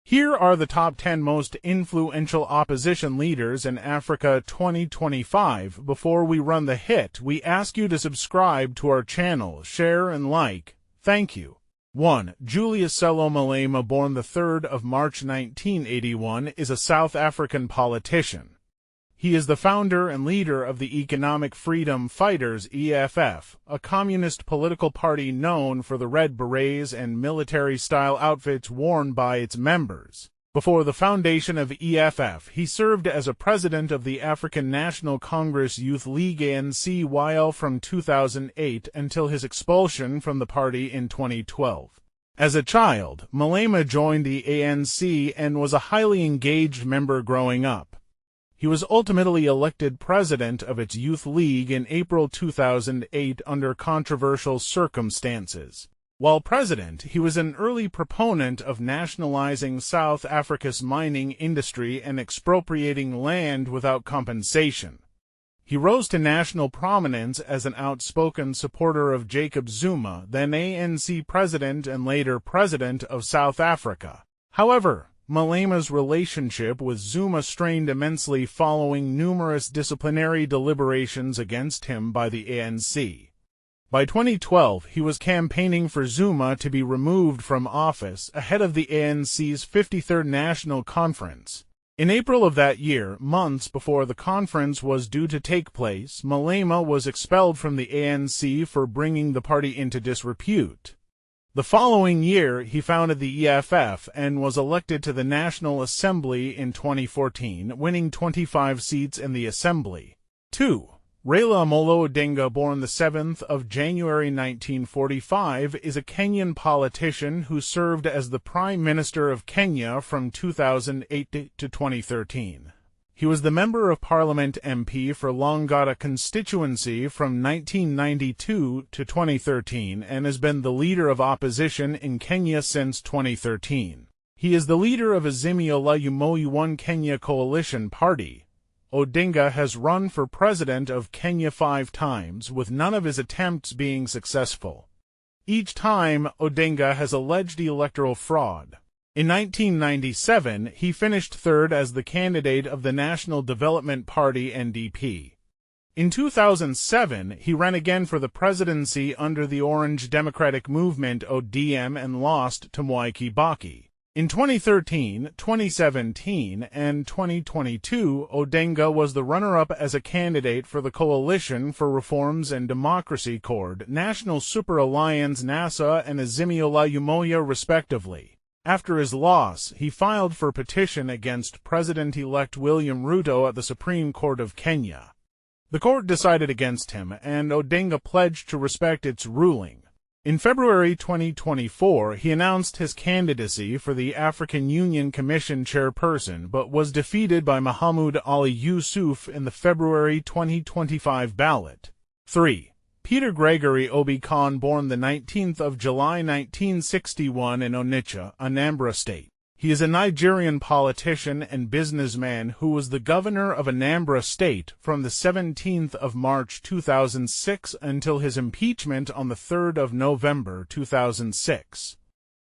Here are the top 10 most influential opposition leaders in Africa 2025. Before we run the hit, we ask you to subscribe to our channel, share and like. Thank you. 1. Julius Sello Malema, born the 3rd of March 1981, is a South African politician. He is the founder and leader of the Economic Freedom Fighters (EFF), a communist political party known for the red berets and military-style outfits worn by its members. Before the foundation of EFF, he served as a president of the African National Congress Youth League (ANC) while from 2008 until his expulsion from the party in 2012. As a child, Malema joined the ANC and was a highly engaged member growing up. He was ultimately elected president of its youth league in April 2008 under controversial circumstances. While president, he was an early proponent of nationalizing South Africa's mining industry and expropriating land without compensation. He rose to national prominence as an outspoken supporter of Jacob Zuma, then ANC president and later president of South Africa. However, Malema's relationship with Zuma strained immensely following numerous disciplinary deliberations against him by the ANC. By 2012, he was campaigning for Zuma to be removed from office ahead of the ANC's 53rd National Conference. In April of that year, months before the conference was due to take place, Malema was expelled from the ANC for bringing the party into disrepute. The following year, he founded the EFF and was elected to the National Assembly in 2014, winning 25 seats in the Assembly. 2. Raila Amolo Odinga, born the 7th of January 1945, is a Kenyan politician who served as the Prime Minister of Kenya from 2008 to 2013. He was the Member of Parliament MP for Longata constituency from 1992 to 2013 and has been the leader of opposition in Kenya since 2013. He is the leader of Azimio la Umoja One Kenya coalition party. Odinga has run for president of Kenya 5 times, with none of his attempts being successful. Each time, Odinga has alleged electoral fraud. In 1997, he finished third as the candidate of the National Development Party (NDP). In 2007, he ran again for the presidency under the Orange Democratic Movement (ODM) and lost to Mwai Kibaki. In 2013, 2017, and 2022, Odinga was the runner-up as a candidate for the Coalition for Reforms and Democracy (CORD), National Super Alliance (NASA), and Azimio la Umoja, respectively. After his loss, he filed for petition against President-elect William Ruto at the Supreme Court of Kenya. The court decided against him, and Odinga pledged to respect its ruling. In February 2024, he announced his candidacy for the African Union Commission chairperson, but was defeated by Mahamudu Ali Yusuf in the February 2025 ballot. 3. Peter Gregory Obi Khan, born the 19th of July 1961 in Onitsha, Anambra State. He is a Nigerian politician and businessman who was the governor of Anambra State from the 17th of March 2006 until his impeachment on the 3rd of November 2006.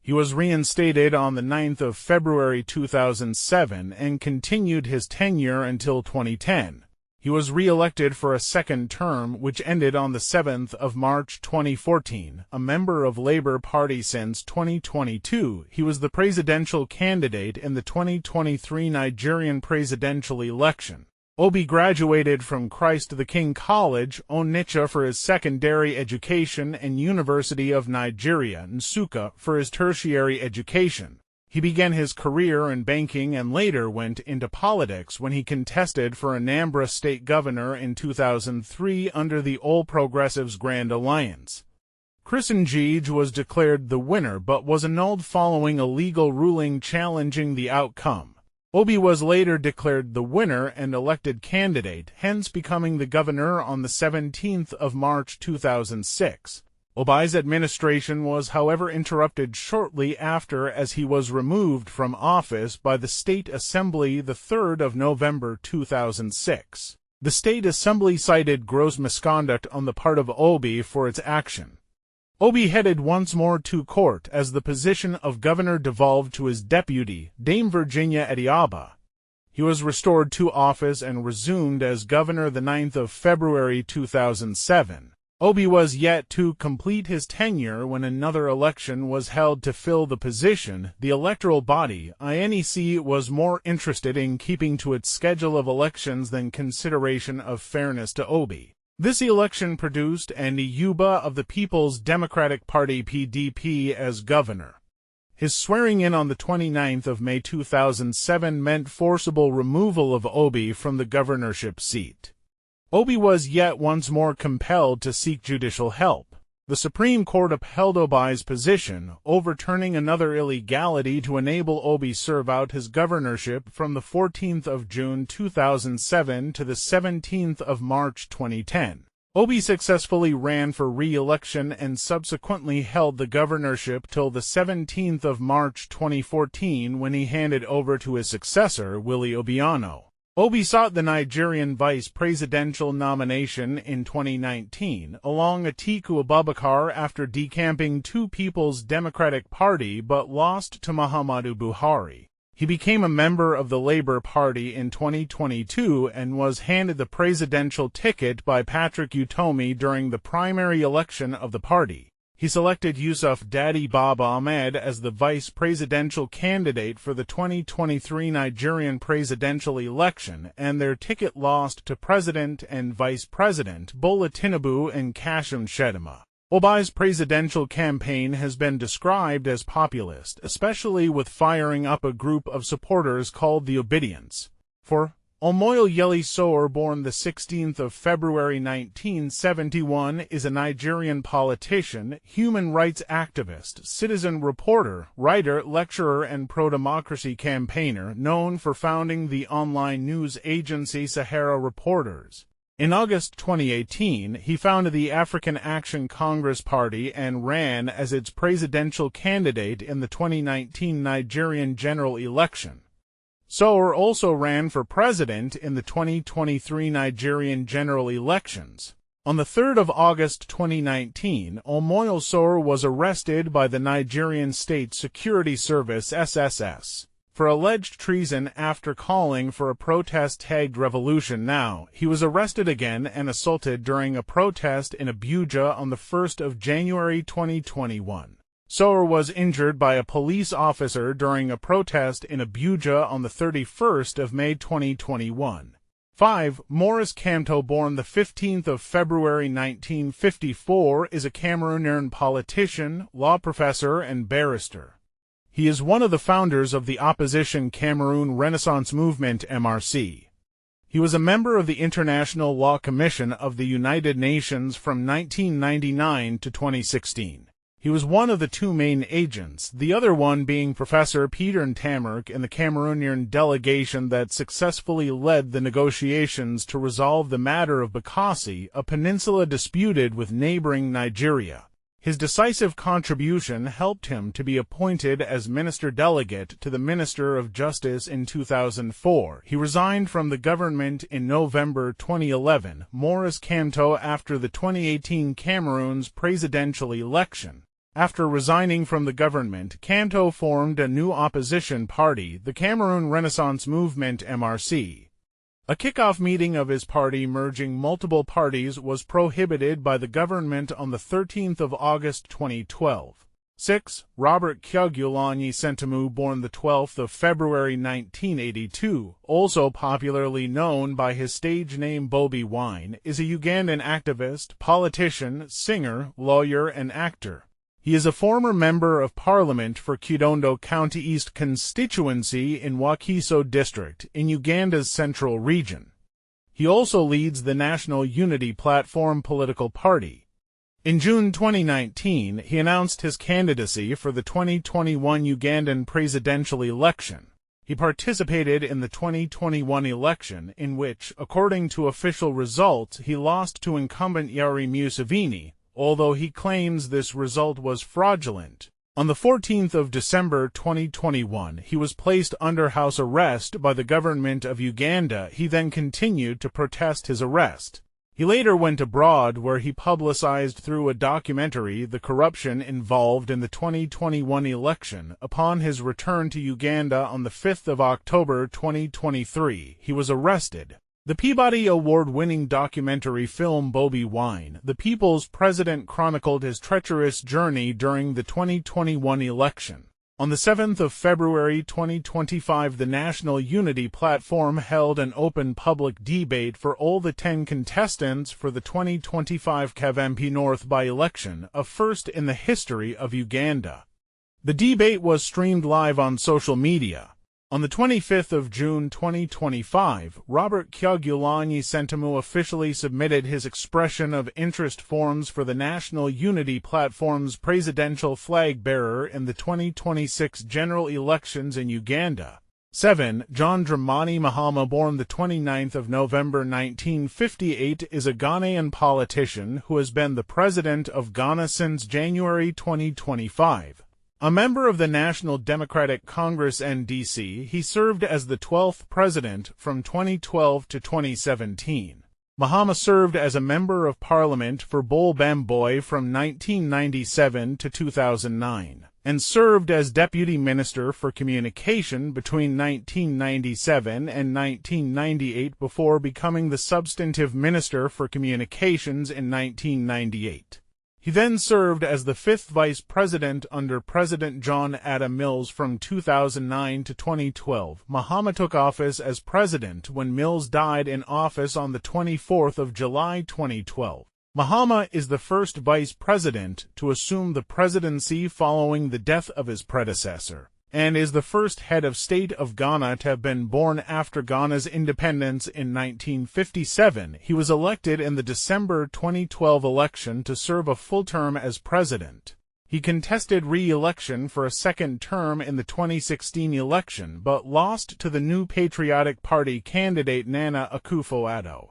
He was reinstated on the 9th of February 2007 and continued his tenure until 2010. He was re-elected for a second term, which ended on the 7th of March 2014. A member of Labour Party since 2022, he was the presidential candidate in the 2023 Nigerian presidential election. Obi graduated from Christ the King College, Onitsha for his secondary education and University of Nigeria, Nsukka, for his tertiary education. He began his career in banking and later went into politics when he contested for Anambra State Governor in 2003 under the All Progressives Grand Alliance. Chris Ngige was declared the winner but was annulled following a legal ruling challenging the outcome. Obi was later declared the winner and elected candidate, hence becoming the governor on the 17th of March 2006. Obi's administration was, however, interrupted shortly after as he was removed from office by the State Assembly the 3rd of November 2006. The State Assembly cited gross misconduct on the part of Obi for its action. Obi headed once more to court as the position of governor devolved to his deputy, Dame Virginia Ediaba. He was restored to office and resumed as governor the 9th of February 2007. Obi was yet to complete his tenure when another election was held to fill the position. The electoral body, INEC, was more interested in keeping to its schedule of elections than consideration of fairness to Obi. This election produced an Yuba of the People's Democratic Party (PDP) as governor. His swearing-in on the 29th of May 2007 meant forcible removal of Obi from the governorship seat. Obi was yet once more compelled to seek judicial help. The Supreme Court upheld Obi's position, overturning another illegality to enable Obi serve out his governorship from the 14th of June 2007 to the 17th of March 2010. Obi successfully ran for re-election and subsequently held the governorship till the 17th of March 2014 when he handed over to his successor, Willie Obiano. Obi sought the Nigerian vice presidential nomination in 2019, along Atiku Abubakar after decamping to People's Democratic Party but lost to Muhammadu Buhari. He became a member of the Labour Party in 2022 and was handed the presidential ticket by Patrick Utomi during the primary election of the party. He selected Yusuf Dadi Baba Ahmed as the vice presidential candidate for the 2023 Nigerian presidential election, and their ticket lost to President and Vice President Bola Tinubu and Kashim Shettima. Obi's presidential campaign has been described as populist, especially with firing up a group of supporters called the Obedience. For Omoyele Sowore, born the 16th of February 1971, is a Nigerian politician, human rights activist, citizen reporter, writer, lecturer, and pro-democracy campaigner, known for founding the online news agency Sahara Reporters. In August 2018, he founded the African Action Congress Party and ran as its presidential candidate in the 2019 Nigerian general election. Sowore also ran for president in the 2023 Nigerian general elections. On the 3rd of August 2019, Omoyele Sowore was arrested by the Nigerian State Security Service (SSS) for alleged treason after calling for a protest tagged Revolution Now. He was arrested again and assaulted during a protest in Abuja on the 1st of January 2021. Sowore was injured by a police officer during a protest in Abuja on the 31st of May 2021. 5. Maurice Kamto, born the 15th of February 1954, is a Cameroonian politician, law professor, and barrister. He is one of the founders of the opposition Cameroon Renaissance Movement (MRC). He was a member of the International Law Commission of the United Nations from 1999 to 2016. He was one of the two main agents, the other one being Professor Peter Ntamark in the Cameroonian delegation that successfully led the negotiations to resolve the matter of Bakassi, a peninsula disputed with neighboring Nigeria. His decisive contribution helped him to be appointed as Minister Delegate to the Minister of Justice in 2004. He resigned from the government in November 2011, Maurice Kamto, after the 2018 Cameroon's presidential election. After resigning from the government, Kamto formed a new opposition party, the Cameroon Renaissance Movement (MRC). A kickoff meeting of his party merging multiple parties was prohibited by the government on the 13th of August 2012. 6. Robert Kyagulanyi Sentamu, born the 12th of February 1982, also popularly known by his stage name Bobi Wine, is a Ugandan activist, politician, singer, lawyer, and actor. He is a former Member of Parliament for Kidondo County East constituency in Wakiso District, in Uganda's central region. He also leads the National Unity Platform political party. In June 2019, he announced his candidacy for the 2021 Ugandan presidential election. He participated in the 2021 election, in which, according to official results, he lost to incumbent Yoweri Museveni, although he claims this result was fraudulent. On the 14th of December 2021, he was placed under house arrest by the government of Uganda. He then continued to protest his arrest. He later went abroad, where he publicized through a documentary the corruption involved in the 2021 election. Upon his return to Uganda on the 5th of October 2023, he was arrested. The Peabody Award-winning documentary film Bobi Wine, The People's President, chronicled his treacherous journey during the 2021 election. On the 7th of February 2025, the National Unity Platform held an open public debate for all the 10 contestants for the 2025 Kavempe North by-election, a first in the history of Uganda. The debate was streamed live on social media. On the 25th of June 2025, Robert Kyagulanyi Sentamu officially submitted his expression of interest forms for the National Unity Platform's presidential flag-bearer in the 2026 general elections in Uganda. 7. John Dramani Mahama, born the 29th of November 1958, is a Ghanaian politician who has been the president of Ghana since January 2025. A member of the National Democratic Congress (NDC), he served as the 12th president from 2012 to 2017. Mahama served as a member of parliament for Bol Bamboy from 1997 to 2009, and served as deputy minister for communication between 1997 and 1998 before becoming the substantive minister for communications in 1998. He then served as the 5th vice president under President John Adam Mills from 2009 to 2012. Mahama took office as president when Mills died in office on the 24th of July 2012. Mahama is the first vice president to assume the presidency following the death of his predecessor, and is the first head of state of Ghana to have been born after Ghana's independence in 1957. He was elected in the December 2012 election to serve a full term as president. He contested re-election for a second term in the 2016 election, but lost to the New Patriotic Party candidate Nana Akufo-Addo.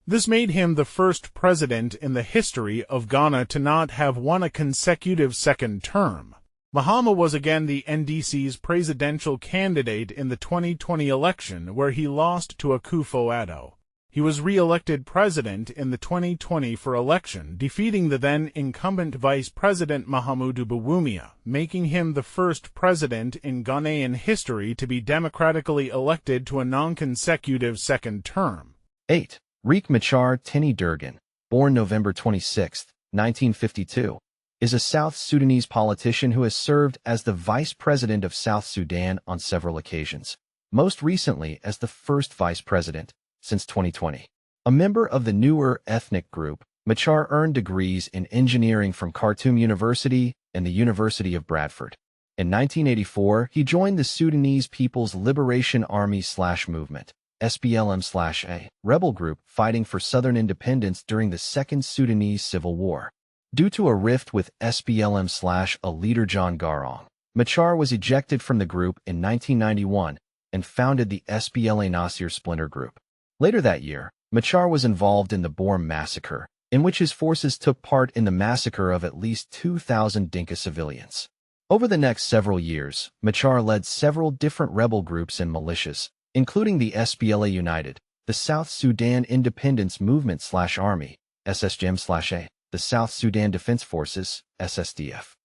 This made him the first president in the history of Ghana to not have won a consecutive second term. Mahama was again the NDC's presidential candidate in the 2020 election, where he lost to Akufo-Addo. He was re-elected president in the 2024 election, defeating the then-incumbent Vice President Mahamudu Bawumia, making him the first president in Ghanaian history to be democratically elected to a non-consecutive second term. 8. Riek Machar Tini Durgan, born November 26, 1952, is a South Sudanese politician who has served as the Vice President of South Sudan on several occasions, most recently as the first Vice President since 2020. A member of the Nuer ethnic group, Machar earned degrees in engineering from Khartoum University and the University of Bradford. In 1984, he joined the Sudanese People's Liberation Army/Movement, SPLM/A, rebel group fighting for southern independence during the Second Sudanese Civil War. Due to a rift with SPLM/A leader John Garang, Machar was ejected from the group in 1991 and founded the SPLA Nasir splinter group. Later that year, Machar was involved in the Borm massacre, in which his forces took part in the massacre of at least 2,000 Dinka civilians. Over the next several years, Machar led several different rebel groups and militias, including the SPLA United, the South Sudan Independence Movement/Army, SSGM/A, the South Sudan Defense Forces, SSDF,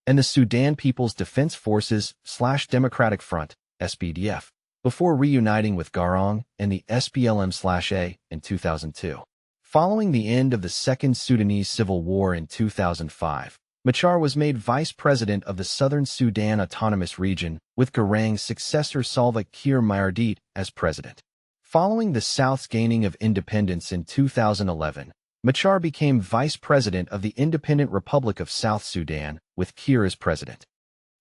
and the Sudan People's Defense Forces/Democratic Front, SPDF, before reuniting with Garang and the SPLM/A in 2002. Following the end of the Second Sudanese Civil War in 2005, Machar was made vice president of the Southern Sudan Autonomous Region, with Garang's successor Salva Kiir Mayardit as president. Following the South's gaining of independence in 2011, Machar became vice president of the Independent Republic of South Sudan, with Kiir as president.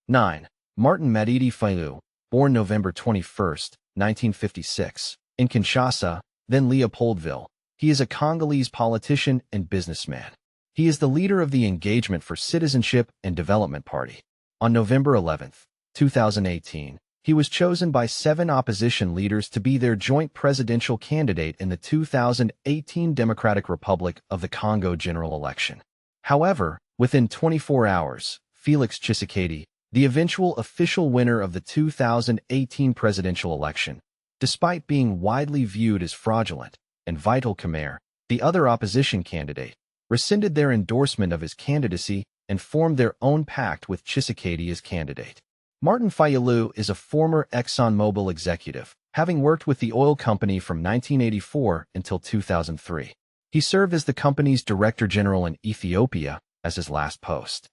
9. Martin Madidi Fayulu, born November 21, 1956, in Kinshasa, then Leopoldville. He is a Congolese politician and businessman. He is the leader of the Engagement for Citizenship and Development Party. On November 11, 2018, he was chosen by 7 opposition leaders to be their joint presidential candidate in the 2018 Democratic Republic of the Congo general election. However, within 24 hours, Felix Tshisekedi, the eventual official winner of the 2018 presidential election, despite being widely viewed as fraudulent, and Vital Kamerhe, The other opposition candidate rescinded their endorsement of his candidacy and formed their own pact with Tshisekedi as candidate. Martin Fayulu is a former ExxonMobil executive, having worked with the oil company from 1984 until 2003. He served as the company's Director General in Ethiopia as his last post.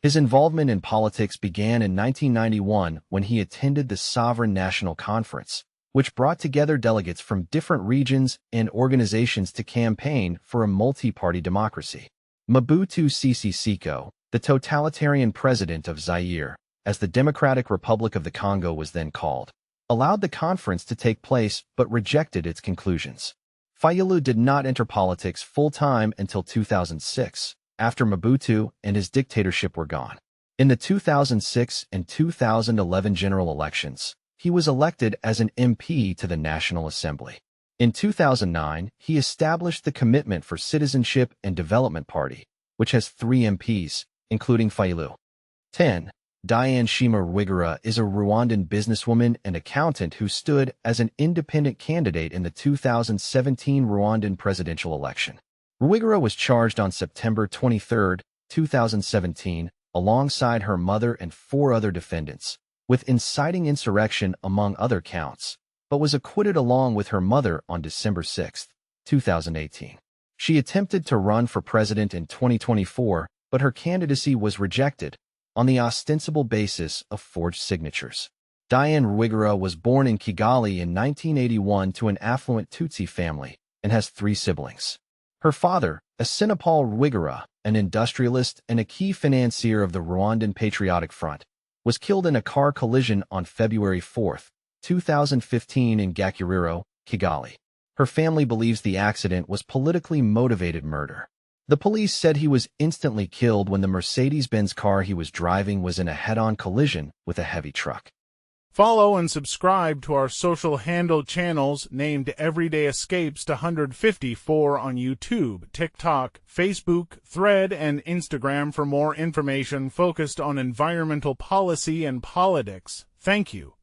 His involvement in politics began in 1991 when he attended the Sovereign National Conference, which brought together delegates from different regions and organizations to campaign for a multi-party democracy. Mobutu Sese Seko, the totalitarian president of Zaire, as the Democratic Republic of the Congo was then called, allowed the conference to take place but rejected its conclusions. Fayulu did not enter politics full-time until 2006, after Mobutu and his dictatorship were gone. In the 2006 and 2011 general elections, he was elected as an MP to the National Assembly. In 2009, he established the Commitment for Citizenship and Development Party, which has 3 MPs, including Fayulu. 10. Diane Shima Rwigara is a Rwandan businesswoman and accountant who stood as an independent candidate in the 2017 Rwandan presidential election. Rwigara was charged on September 23, 2017, alongside her mother and 4 other defendants, with inciting insurrection among other counts, but was acquitted along with her mother on December 6, 2018. She attempted to run for president in 2024, but her candidacy was rejected on the ostensible basis of forged signatures. Diane Rwigara was born in Kigali in 1981 to an affluent Tutsi family and has 3 siblings. Her father, Assinapol Rwigara, an industrialist and a key financier of the Rwandan Patriotic Front, was killed in a car collision on February 4, 2015 in Gakiriro, Kigali. Her family believes the accident was politically motivated murder. The police said he was instantly killed when the Mercedes-Benz car he was driving was in a head-on collision with a heavy truck. Follow and subscribe to our social handle channels named Everyday Escapes to 154 on YouTube, TikTok, Facebook, Thread, and Instagram for more information focused on environmental policy and politics. Thank you.